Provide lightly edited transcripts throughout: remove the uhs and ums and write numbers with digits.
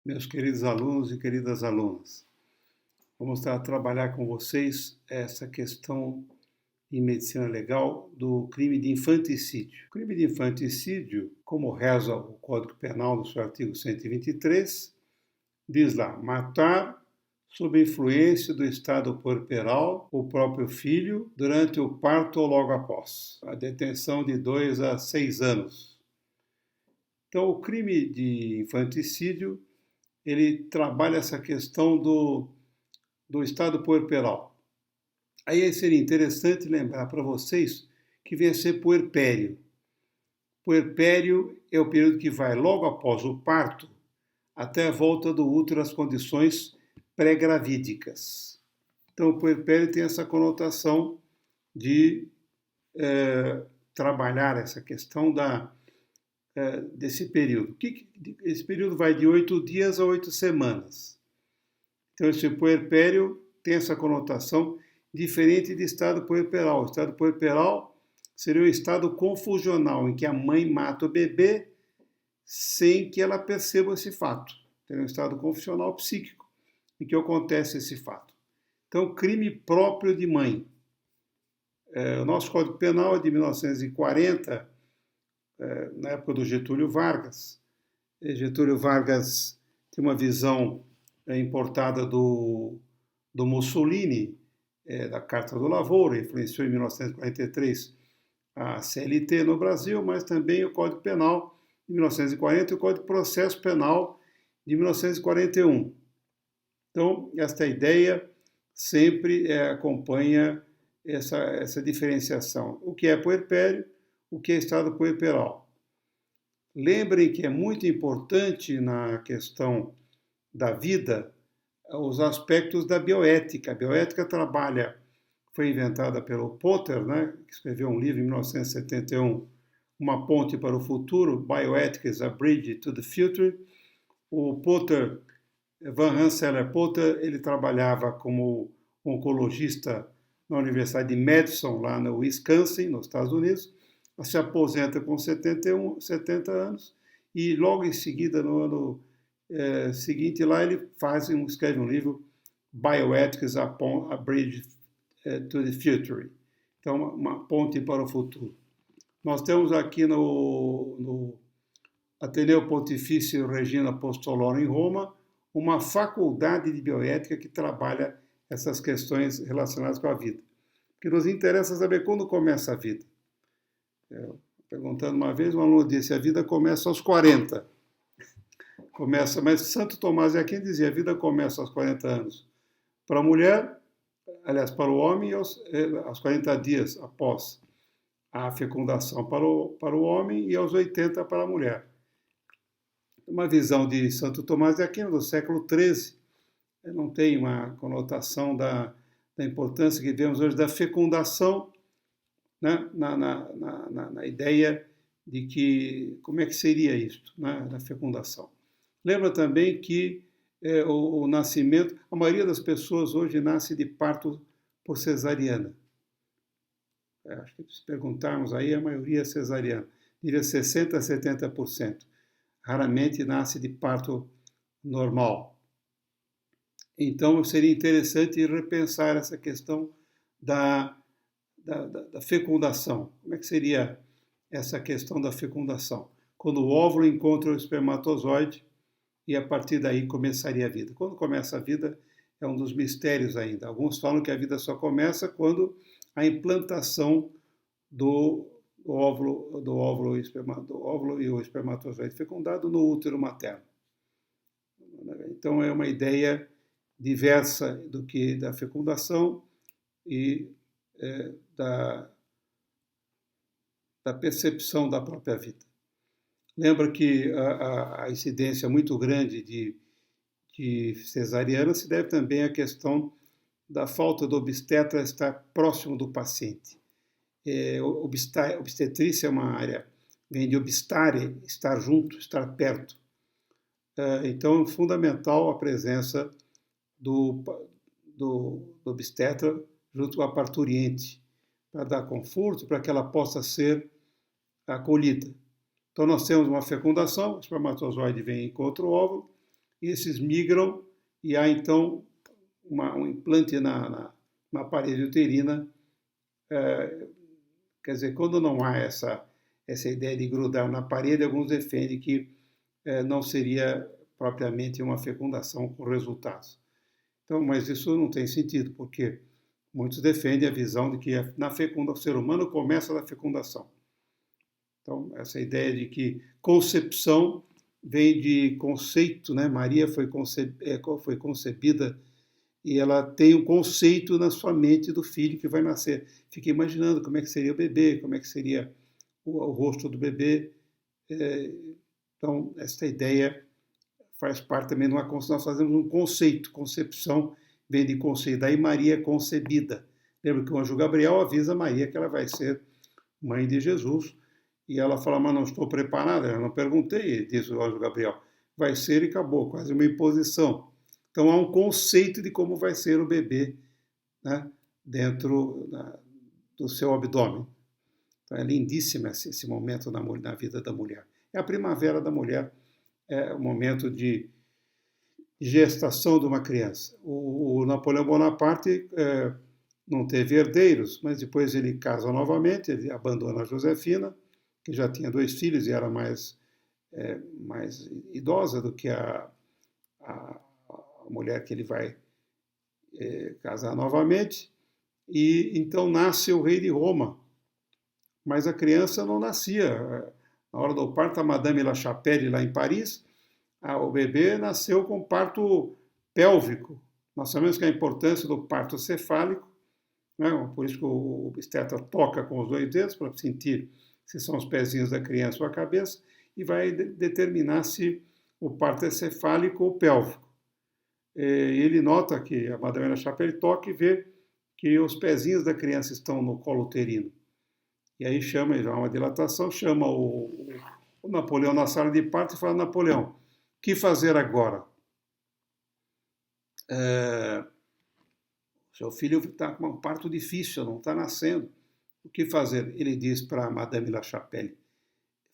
meus queridos alunos e queridas alunas. Vamos trabalhar com vocês essa questão em medicina legal do crime de infanticídio. O crime de infanticídio, como reza o Código Penal no seu artigo 123, diz lá: matar sob influência do estado puerperal o próprio filho durante o parto ou logo após. A detenção de 2 a 6 anos. Então, o crime de infanticídio, ele trabalha essa questão do estado puerperal. Aí seria interessante lembrar para vocês que vem a ser puerpério. Puerpério é o período que vai logo após o parto até a volta do útero às condições pré-gravídicas. Então, o puerpério tem essa conotação de trabalhar essa questão desse período. Esse período vai de 8 dias a 8 semanas. Então, esse puerpério tem essa conotação diferente de estado puerperal. O estado puerperal seria um estado confusional, em que a mãe mata o bebê sem que ela perceba esse fato. Tem um estado confusional psíquico, em que acontece esse fato. Então, crime próprio de mãe. O nosso Código Penal é de 1940, na época do Getúlio Vargas. Getúlio Vargas tem uma visão importada do Mussolini, da Carta do Lavoura, influenciou em 1943 a CLT no Brasil, mas também o Código Penal de 1940 e o Código de Processo Penal de 1941. Então, esta ideia sempre acompanha essa diferenciação. O que é puerpério, o que é estado puerperal. Lembrem que é muito importante na questão da vida os aspectos da bioética. A bioética foi inventada pelo Potter, que escreveu um livro em 1971, Uma Ponte para o Futuro, Bioethics, A Bridge to the Future. O Potter, Van Rensselaer Potter, ele trabalhava como oncologista na Universidade de Madison, lá no Wisconsin, nos Estados Unidos. Se aposenta com 70 anos e logo em seguida, no ano seguinte, lá ele escreve um livro, Bioethics, A Bridge to the Future. Então, uma ponte para o futuro. Nós temos aqui no Ateneu Pontifício Regina Apostolone, em Roma, uma faculdade de bioética que trabalha essas questões relacionadas com a vida. Porque nos interessa saber quando começa a vida. Perguntando uma vez, um aluno disse: a vida começa aos 40. Mas Santo Tomás de Aquino dizia: a vida começa aos 40 anos. Para a mulher, aliás, para o homem, aos 40 dias após a fecundação para o homem e aos 80 para a mulher. Uma visão de Santo Tomás de Aquino, do século XIII, não tem uma conotação da importância que vemos hoje da fecundação, né, na ideia de que como é que seria isto, né, da fecundação. Lembra também que o nascimento, a maioria das pessoas hoje nasce de parto por cesariana. Acho que se perguntarmos aí, a maioria é cesariana, diria 60% a 70%. Raramente nasce de parto normal. Então, seria interessante repensar essa questão da fecundação. Como é que seria essa questão da fecundação? Quando o óvulo encontra o espermatozoide e a partir daí começaria a vida. Quando começa a vida é um dos mistérios ainda. Alguns falam que a vida só começa quando a implantação do óvulo e o espermatozoide fecundado no útero materno. Então é uma ideia diversa do que da fecundação e da percepção da própria vida. Lembra que a incidência muito grande de cesariana se deve também à questão da falta do obstetra estar próximo do paciente. Obstetrícia é uma área, vem de obstare, estar junto, estar perto. Então é fundamental a presença do obstetra junto com a parturiente, para dar conforto, para que ela possa ser acolhida. Então nós temos uma fecundação, o espermatozoide vem contra o óvulo, esses migram e há então um implante na parede uterina. Quer dizer, quando não há essa ideia de grudar na parede, alguns defendem que não seria propriamente uma fecundação com resultados. Então, mas isso não tem sentido, porque muitos defendem a visão de que o ser humano começa da fecundação. Então, essa ideia de que concepção vem de conceito, né? Maria foi concebida e ela tem um conceito na sua mente do filho que vai nascer. Fica imaginando como é que seria o bebê, como é que seria o rosto do bebê. Então, essa ideia faz parte também de uma nós fazemos um conceito, concepção vem de conceito. Daí Maria é concebida. Lembra que o anjo Gabriel avisa Maria que ela vai ser mãe de Jesus e ela fala, mas não estou preparada, eu não perguntei, diz o anjo Gabriel. Vai ser e acabou, quase uma imposição. Então há um conceito de como vai ser o bebê, né, dentro do seu abdômen. Então é lindíssimo esse momento na vida da mulher. É a primavera da mulher, é o momento de gestação de uma criança. O Napoleão Bonaparte não teve herdeiros, mas depois ele casa novamente, ele abandona a Josefina, que já tinha 2 filhos e era mais idosa do que a mulher que ele vai casar novamente, e então nasce o rei de Roma. Mas a criança não nascia. Na hora do parto, a Madame La Chapelle, lá em Paris, o bebê nasceu com parto pélvico. Nós sabemos que a importância do parto cefálico, né? Por isso que o obstetra toca com os 2 dedos para sentir se são os pezinhos da criança ou a cabeça, e vai determinar se o parto é cefálico ou pélvico. Ele nota que a Madame La Chapelle toca e vê que os pezinhos da criança estão no colo uterino. E aí chama, ele dá uma dilatação, chama o Napoleão na sala de parto e fala, Napoleão, o que fazer agora? Seu filho está com um parto difícil, não está nascendo. O que fazer? Ele diz para Madame La Chapelle,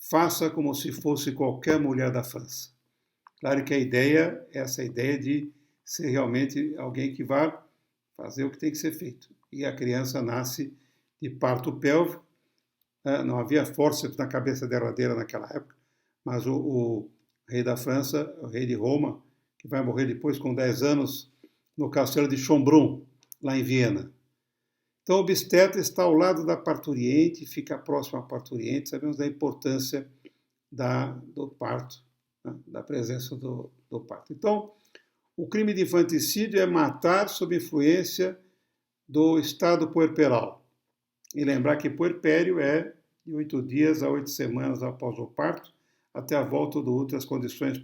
faça como se fosse qualquer mulher da França. Claro que a ideia é essa ideia de ser realmente alguém que vai fazer o que tem que ser feito. E a criança nasce de parto pélvico. Não havia fórceps na cabeça derradeira naquela época, mas o rei da França, o rei de Roma, que vai morrer depois com 10 anos no castelo de Schönbrunn, lá em Viena. Então, o obstetra está ao lado da parturiente, fica próximo à parturiente, sabemos da importância do parto, né, da presença do parto. Então, o crime de infanticídio é matar sob influência do estado puerperal. E lembrar que puerpério é de 8 dias a 8 semanas após o parto, até a volta do útero às condições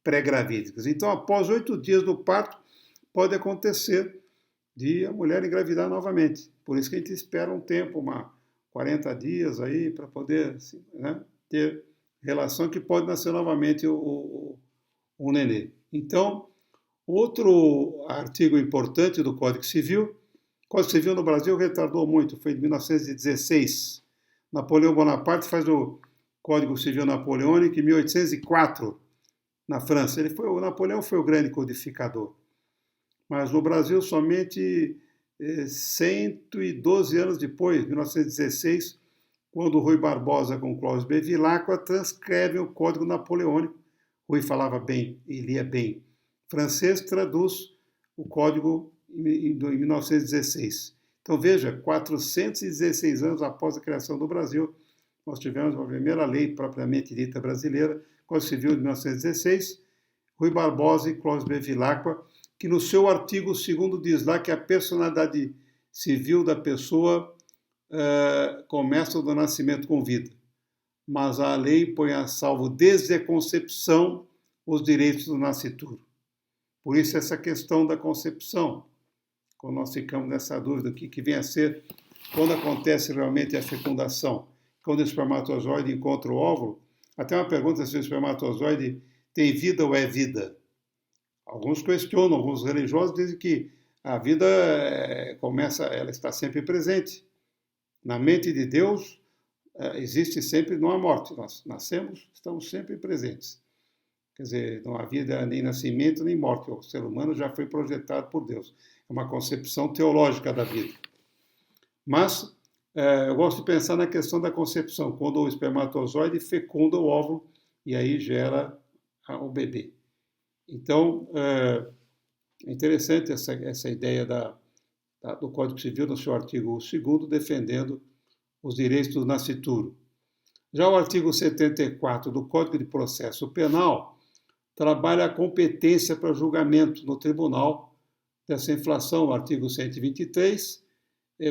pré-gravídicas. Então, após 8 dias do parto, pode acontecer de a mulher engravidar novamente. Por isso que a gente espera um tempo, 40 dias aí, para poder assim, né, ter relação que pode nascer novamente o nenê. Então, outro artigo importante do Código Civil, o Código Civil no Brasil retardou muito, foi de 1916. Napoleão Bonaparte faz o Código Civil Napoleônico em 1804, na França. O Napoleão foi o grande codificador. Mas no Brasil, somente 112 anos depois, 1916, quando Rui Barbosa com Clóvis Bevilacqua transcrevem o Código Napoleônico. Rui falava bem e lia bem francês, traduz o Código em 1916. Então veja, 416 anos após a criação do Brasil, nós tivemos a primeira lei propriamente dita brasileira, Código Civil de 1916, Rui Barbosa e Clóvis Bevilacqua, que no seu artigo 2º diz lá que a personalidade civil da pessoa começa do nascimento com vida, mas a lei põe a salvo desde a concepção os direitos do nascituro. Por isso essa questão da concepção, quando nós ficamos nessa dúvida, o que vem a ser, quando acontece realmente a fecundação, quando o espermatozoide encontra o óvulo, até uma pergunta se o espermatozoide tem vida ou é vida. Alguns questionam, alguns religiosos dizem que a vida ela está sempre presente. Na mente de Deus existe sempre, não há morte. Nós nascemos, estamos sempre presentes. Quer dizer, não há vida nem nascimento nem morte. O ser humano já foi projetado por Deus. É uma concepção teológica da vida. Mas eu gosto de pensar na questão da concepção, quando o espermatozoide fecunda o óvulo e aí gera o bebê. Então, é interessante essa ideia do Código Civil, no seu artigo 2º, defendendo os direitos do nascituro. Já o artigo 74 do Código de Processo Penal trabalha a competência para julgamento no tribunal dessa inflação. O artigo 123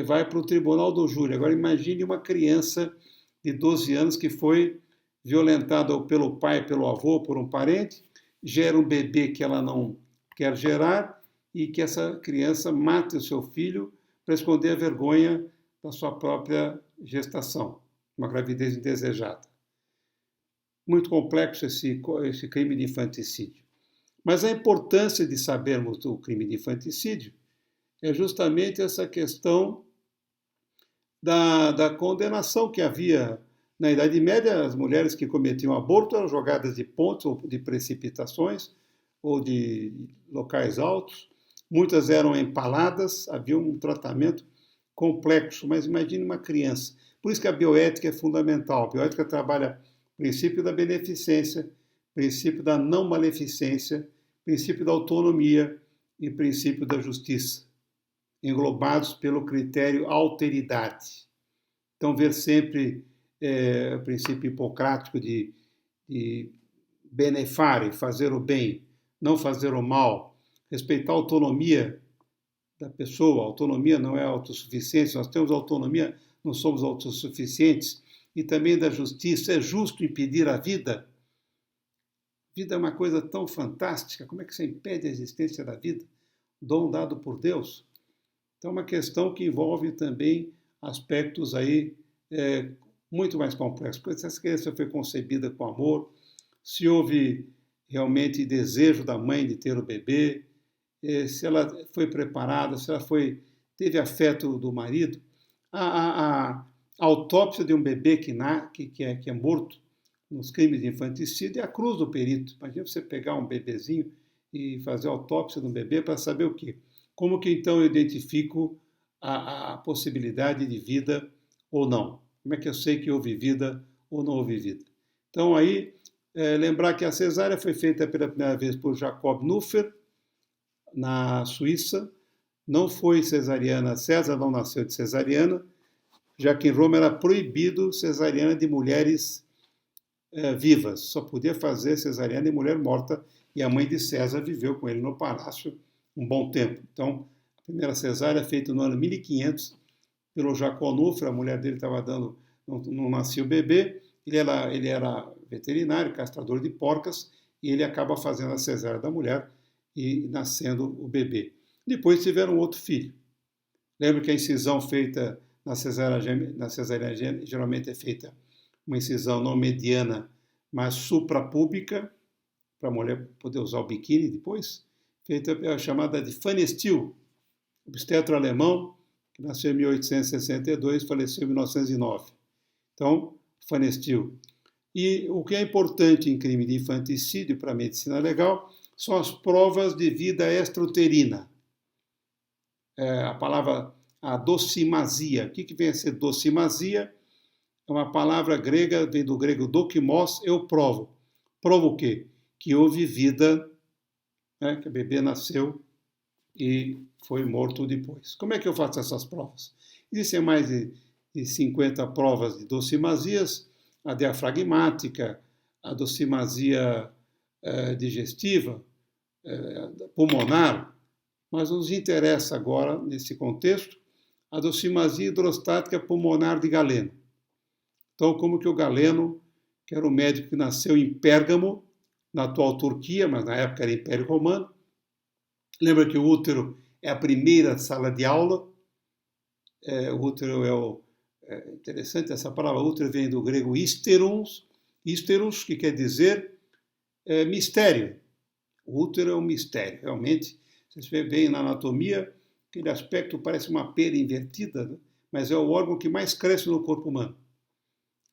vai para o tribunal do júri. Agora imagine uma criança de 12 anos que foi violentada pelo pai, pelo avô, por um parente, gera um bebê que ela não quer gerar e que essa criança mate o seu filho para esconder a vergonha da sua própria gestação, uma gravidez indesejada. Muito complexo esse crime de infanticídio. Mas a importância de sabermos do crime de infanticídio é justamente essa questão da condenação que havia na Idade Média. As mulheres que cometiam aborto eram jogadas de pontes ou de precipitações ou de locais altos. Muitas eram empaladas, havia um tratamento complexo, mas imagine uma criança. Por isso que a bioética é fundamental. A bioética trabalha o princípio da beneficência, princípio da não maleficência, princípio da autonomia e princípio da justiça, englobados pelo critério alteridade. Então, ver sempre o princípio hipocrático de benefare, fazer o bem, não fazer o mal, respeitar a autonomia da pessoa. A autonomia não é autossuficiência, nós temos autonomia, não somos autossuficientes, e também da justiça. É justo impedir a vida? A vida é uma coisa tão fantástica, como é que você impede a existência da vida? Dom dado por Deus. Então, é uma questão que envolve também aspectos aí muito mais complexos. Porque se essa criança foi concebida com amor, se houve realmente desejo da mãe de ter o bebê, se ela foi preparada, se ela teve afeto do marido. A autópsia de um bebê que é morto nos crimes de infanticídio é a cruz do perito. Imagina você pegar um bebezinho e fazer a autópsia de um bebê para saber o quê? Como que então eu identifico a possibilidade de vida ou não? Como é que eu sei que houve vida ou não houve vida? Então aí, lembrar que a cesárea foi feita pela primeira vez por Jacob Nuffer, na Suíça. Não foi cesariana, César não nasceu de cesariana, já que em Roma era proibido cesariana de mulheres vivas, só podia fazer cesariana de mulher morta, e a mãe de César viveu com ele no palácio um bom tempo. Então, a primeira cesárea feita no ano 1500 pelo Jacob Nuffer, a mulher dele estava dando, não nascia o bebê, ele era veterinário, castrador de porcas, e ele acaba fazendo a cesárea da mulher e nascendo o bebê. Depois tiveram outro filho. Lembra que a incisão feita na cesárea geralmente é feita uma incisão não mediana, mas suprapúbica, para a mulher poder usar o biquíni depois, feita a chamada de Fanny Steele, obstetra alemão, que nasceu em 1862 e faleceu em 1909. Então, Fanny Steele. E o que é importante em crime de infanticídio para a medicina legal são as provas de vida extrauterina. A palavra a docimasia. O que vem a ser docimasia? É uma palavra grega, vem do grego dokimos, eu provo. Provo o quê? Que houve vida, né, que o bebê nasceu e foi morto depois. Como é que eu faço essas provas? Existem mais de 50 provas de docimasias, a diafragmática, a docimasia digestiva, pulmonar, mas nos interessa agora, nesse contexto, a docimasia hidrostática pulmonar de Galeno. Então, como que o Galeno, que era um médico que nasceu em Pérgamo, na atual Turquia, mas na época era Império Romano, lembra que o útero é a primeira sala de aula. O útero interessante essa palavra, útero vem do grego ísteros, que quer dizer mistério. O útero é um mistério, realmente. Vocês veem na anatomia, aquele aspecto parece uma pera invertida, né? Mas é o órgão que mais cresce no corpo humano.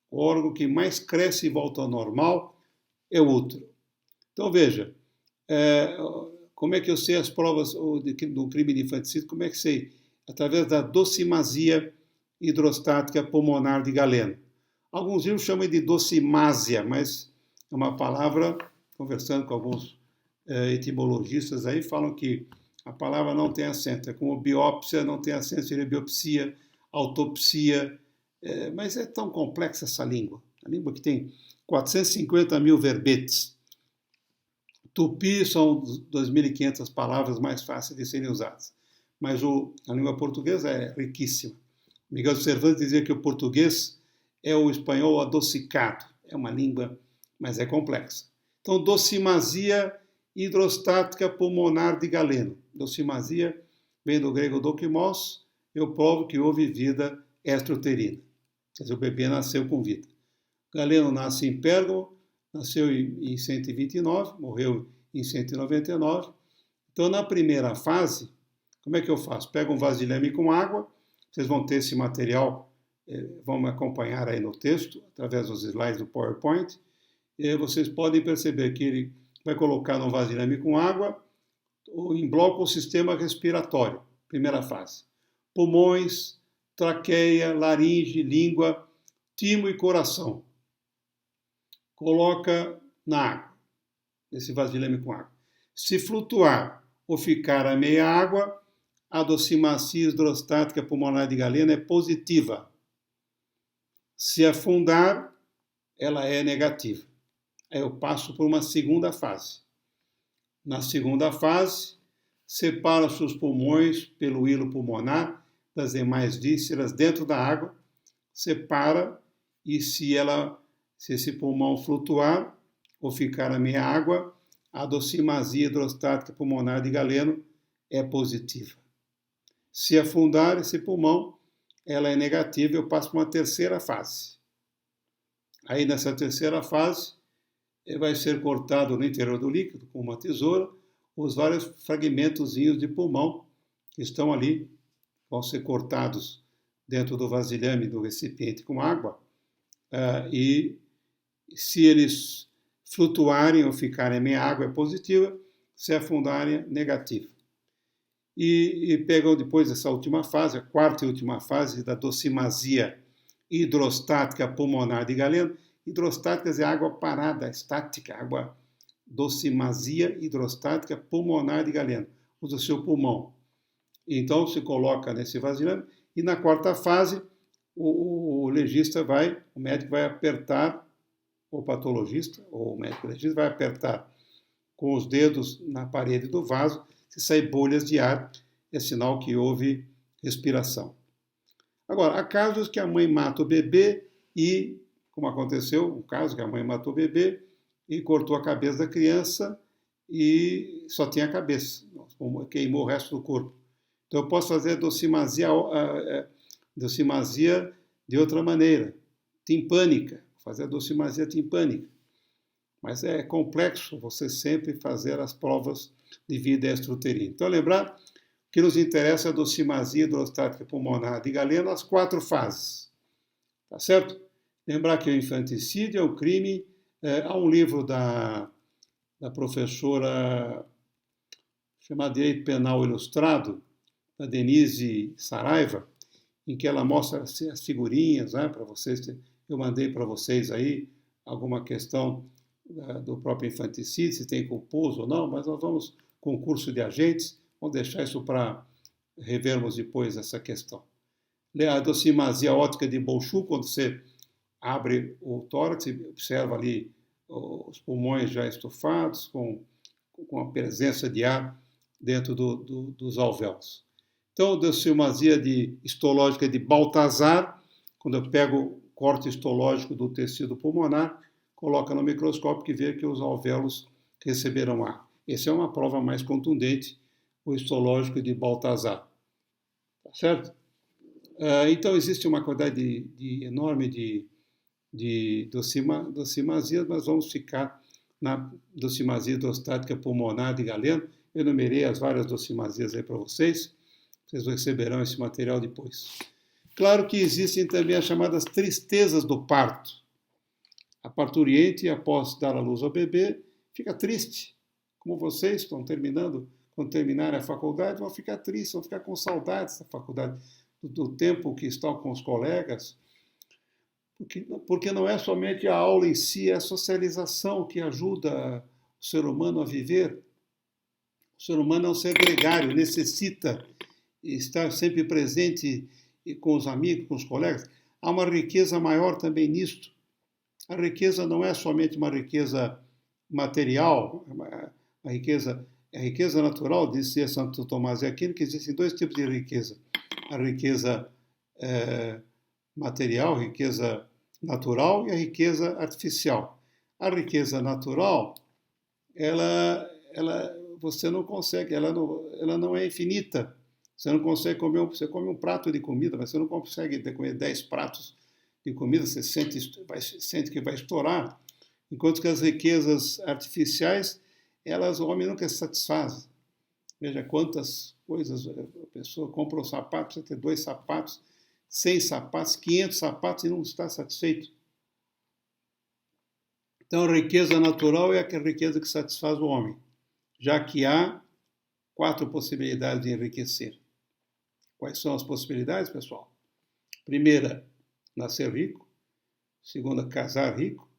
O órgão que mais cresce e volta ao normal é o útero. Então, veja, como é que eu sei as provas do crime de infanticídio? Como é que sei? Através da docimasia hidrostática pulmonar de Galeno. Alguns livros chamam de docimásia, mas é uma palavra, conversando com alguns etimologistas aí, falam que a palavra não tem acento. É como biópsia, não tem acento, seria biopsia, autopsia. Mas é tão complexa essa língua. A língua que tem 450 mil verbetes. Tupi são 2.500 palavras mais fáceis de serem usadas. Mas a língua portuguesa é riquíssima. Miguel de Cervantes dizia que o português é o espanhol adocicado. É uma língua, mas é complexa. Então, docimasia hidrostática pulmonar de Galeno. Docimasia vem do grego dokimos, eu provo que houve vida extrauterina. Quer dizer, o bebê nasceu com vida. Galeno nasce em Pérgamo, nasceu em 129, morreu em 199. Então, na primeira fase, como é que eu faço? Pego um vasilhame com água, vocês vão ter esse material, vão me acompanhar aí no texto, através dos slides do PowerPoint, e vocês podem perceber que ele vai colocar no vasilhame com água, em bloco o sistema respiratório, primeira fase. Pulmões, traqueia, laringe, língua, timo e coração. Coloca na água, nesse vasilhame com água. Se flutuar ou ficar a meia água, a docimasia hidrostática pulmonar de Galeno é positiva. Se afundar, ela é negativa. Aí eu passo por uma segunda fase. Na segunda fase, separa-se os pulmões pelo hilo pulmonar das demais vísceras dentro da água, separa e se esse pulmão flutuar ou ficar a meia água, a docimasia hidrostática pulmonar de Galeno é positiva. Se afundar esse pulmão, ela é negativa, eu passo para uma terceira fase. Aí nessa terceira fase, vai ser cortado no interior do líquido, com uma tesoura, os vários fragmentozinhos de pulmão que estão ali, vão ser cortados dentro do vasilhame do recipiente com água, e se eles flutuarem ou ficarem meia água é positiva, se afundarem é negativa. E pegam depois essa última fase, a quarta e última fase da docimasia hidrostática pulmonar de Galeno. Hidrostática é água parada, estática, água docimasia hidrostática pulmonar de Galeno, usa o seu pulmão. Então se coloca nesse vasilhame e na quarta fase o médico vai apertar, o patologista ou o médico legista vai apertar com os dedos na parede do vaso. Se sair bolhas de ar, é sinal que houve respiração. Agora, há casos que a mãe mata o bebê e, como aconteceu, um caso que a mãe matou o bebê e cortou a cabeça da criança e só tinha a cabeça, queimou o resto do corpo. Então eu posso fazer docimasia de outra maneira, timpânica, fazer a docimasia timpânica. Mas é complexo você sempre fazer as provas de vida extrauterina. Então, lembrar que nos interessa a docimasia hidrostática pulmonar de Galeno, as 4 fases. Tá certo? Lembrar que o infanticídio é um crime. Há um livro da professora chamada Direito Penal Ilustrado, da Denise Saraiva, em que ela mostra as figurinhas, né, para vocês. Eu mandei para vocês aí alguma questão do próprio infanticídio, se tem culposo ou não, mas nós vamos, concurso de agentes, vamos deixar isso para revermos depois essa questão. A docimasia ótica de Bolshoi, quando você abre o tórax e observa ali os pulmões já estufados, com a presença de ar dentro dos alvéolos. Então, docimasia histológica de Baltazar, quando eu pego o corte histológico do tecido pulmonar, coloca no microscópio e vê que os alvéolos receberam ar. Essa é uma prova mais contundente, o histológico de Baltazar. Tá certo? Então, existe uma quantidade enorme de docimasias, mas vamos ficar na docimasia hidrostática pulmonar de Galeno. Eu enumerei as várias docimasias aí para vocês. Vocês receberão esse material depois. Claro que existem também as chamadas tristezas do parto. A parturiente, após dar à luz ao bebê, fica triste. Como vocês estão terminando, quando terminarem a faculdade, vão ficar tristes, vão ficar com saudades da faculdade, do tempo que estão com os colegas, porque não é somente a aula em si, é a socialização que ajuda o ser humano a viver. O ser humano é um ser gregário, necessita estar sempre presente com os amigos, com os colegas. Há uma riqueza maior também nisto. A riqueza não é somente uma riqueza material, a riqueza natural, disse Santo Tomás de Aquino, que existem dois tipos de riqueza. A riqueza material, riqueza natural, e a riqueza artificial. A riqueza natural, você não consegue, ela não é infinita. Você não consegue comer, você come um prato de comida, mas você não consegue comer 10 pratos de comida, você sente que vai estourar. Enquanto que as riquezas artificiais, o homem nunca se satisfaz. Veja quantas coisas a pessoa compra um sapato, você tem 2 sapatos, 100 sapatos, 500 sapatos e não está satisfeito. Então, a riqueza natural é a riqueza que satisfaz o homem, já que há 4 possibilidades de enriquecer. Quais são as possibilidades, pessoal? Primeira, nascer rico. Segunda, casar rico.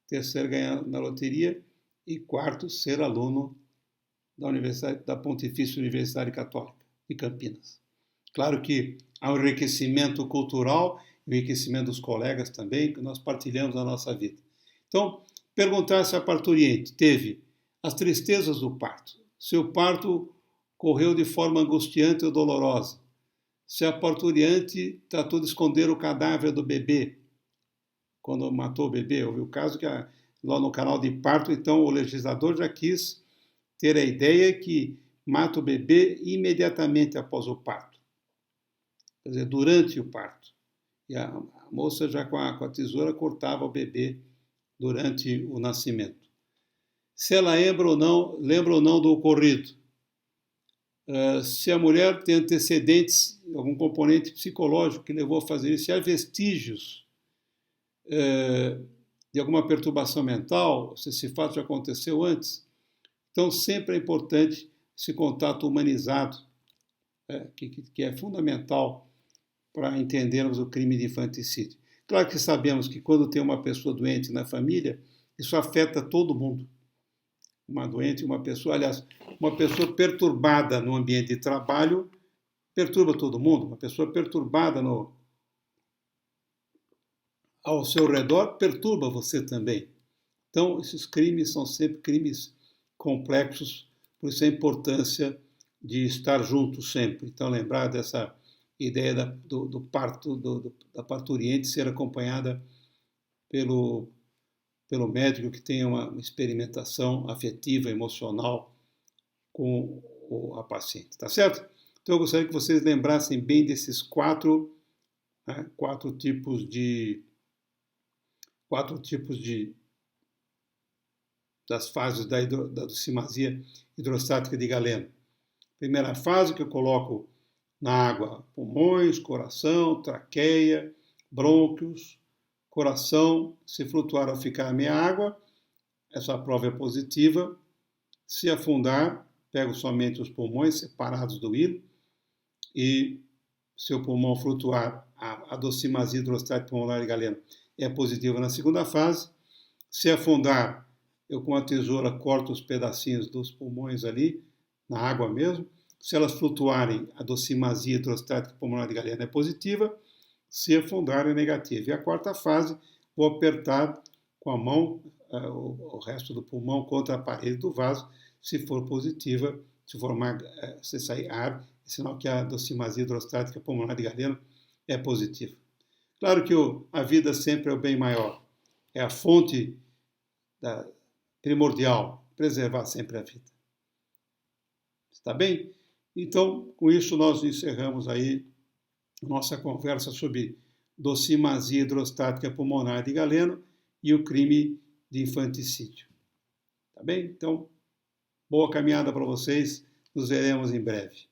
Terceiro, ganhar na loteria. E quarto, ser aluno da Pontifícia Universidade Católica de Campinas. Claro que há um enriquecimento cultural, enriquecimento dos colegas também, que nós partilhamos na nossa vida. Então, perguntar se a parturiente teve as tristezas do parto. Se o parto correu de forma angustiante ou dolorosa. Se a parturiente tratou de esconder o cadáver do bebê, quando matou o bebê. Houve o caso que lá no canal de parto, então o legislador já quis ter a ideia que mata o bebê imediatamente após o parto. Quer dizer, durante o parto. E a moça já com a tesoura cortava o bebê durante o nascimento. Se ela lembra ou não do ocorrido. Se a mulher tem antecedentes, algum componente psicológico que levou a fazer isso, se há vestígios de alguma perturbação mental, se esse fato já aconteceu antes. Então, sempre é importante esse contato humanizado, que é fundamental para entendermos o crime de infanticídio. Claro que sabemos que quando tem uma pessoa doente na família, isso afeta todo mundo. Uma pessoa perturbada no ambiente de trabalho perturba todo mundo. Uma pessoa perturbada ao seu redor perturba você também. Então, esses crimes são sempre crimes complexos, por isso a importância de estar juntos sempre. Então, lembrar dessa ideia do parto, da parturiente ser acompanhada pelo médico que tenha uma experimentação afetiva, emocional com a paciente, tá certo? Então eu gostaria que vocês lembrassem bem desses quatro tipos das fases da docimasia hidrostática de Galeno. Primeira fase que eu coloco na água: pulmões, coração, traqueia, brônquios, coração. Se flutuar ou ficar a meia água, essa prova é positiva. Se afundar, pego somente os pulmões separados do hilo, e se o pulmão flutuar, a docimasia hidrostática pulmonar de Galeno é positiva na segunda fase. Se afundar, eu com a tesoura corto os pedacinhos dos pulmões ali, na água mesmo. Se elas flutuarem, a docimasia hidrostática pulmonar de Galeno é positiva. Se afundar, é negativa. E a quarta fase, vou apertar com a mão o resto do pulmão contra a parede do vaso. Se for positiva, se sair ar, é sinal que a docimasia hidrostática pulmonar de Galeno é positiva. Claro que a vida sempre é o bem maior. É a fonte primordial, preservar sempre a vida. Está bem? Então, com isso nós encerramos aí nossa conversa sobre docimasia hidrostática pulmonar de Galeno e o crime de infanticídio. Tá bem? Então, boa caminhada para vocês. Nos veremos em breve.